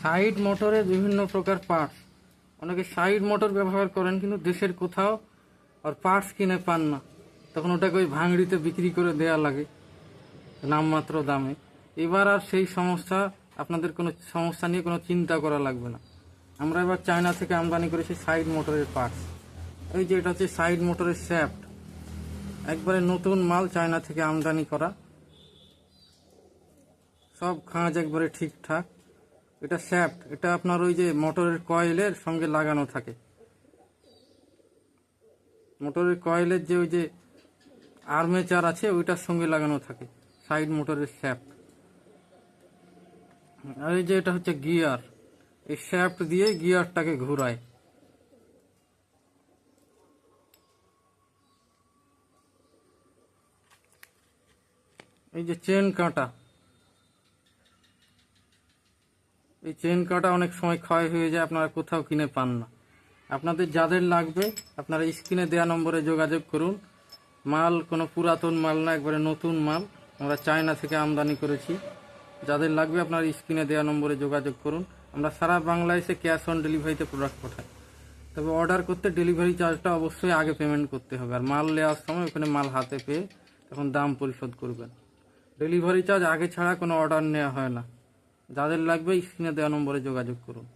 Side মোটরে বিভিন্ন প্রকার পার্টস, অনেকে সাইড মোটর ব্যবহার করেন কিন্তু দেশের কোথাও আর পার্টস কিনে পান না, তখন ওটাকে ওই ভাঙড়িতে বিক্রি করে দেয়া লাগে নামমাত্র দামে। এবার আর সেই সমস্যা, আপনাদের কোনো সমস্যা নিয়ে কোনো চিন্তা করা লাগবে না। আমরা এবার চায়না থেকে আমদানি করেছি সাইড মোটরের পার্টস। এই যে এটা হচ্ছে সাইড মোটরের শ্যাফট, একবারে নতুন মাল, চায়না থেকে আমদানি করা, সব খাঁজ একবারে ঠিকঠাক। এটা শ্যাফট, এটা আপনার ওই যে মোটরের কয়েলের সঙ্গে লাগানো থাকে, মোটরের কয়েলের যে ওই যে আর্মেচার আছে ওইটার সঙ্গে লাগানো থাকে সাইড মোটরের শ্যাফট। আর এই যে এটা হচ্ছে গিয়ার, এই শ্যাফট দিয়ে গিয়ারটাকে ঘুরায়। এই যে চেন কাঁটা, এই চেন কাঁটা অনেক সময় ক্ষয় হয়ে যায়, আপনারা কোথাও কিনে পান না। আপনাদের যাদের লাগবে আপনারা স্ক্রিনে দেওয়া নম্বরে যোগাযোগ করুন। মাল কোনো পুরাতন মাল না, একবারে নতুন মাল, আমরা চায়না থেকে আমদানি করেছি। যাদের লাগবে আপনারা স্ক্রিনে দেওয়া নম্বরে যোগাযোগ করুন। আমরা সারা বাংলাদেশে ক্যাশ অন ডেলিভারিতে প্রোডাক্ট পাঠাই, তবে অর্ডার করতে ডেলিভারি চার্জটা অবশ্যই আগে পেমেন্ট করতে হবে। আর মাল নেওয়ার সময় ওখানে মাল হাতে পেয়ে তখন দাম পরিশোধ করবেন। ডেলিভারি চার্জ আগে ছাড়া কোনো অর্ডার নেওয়া হয় না। যাদের লাগবে স্ক্রিনে দেওয়া নম্বরে যোগাযোগ করুন।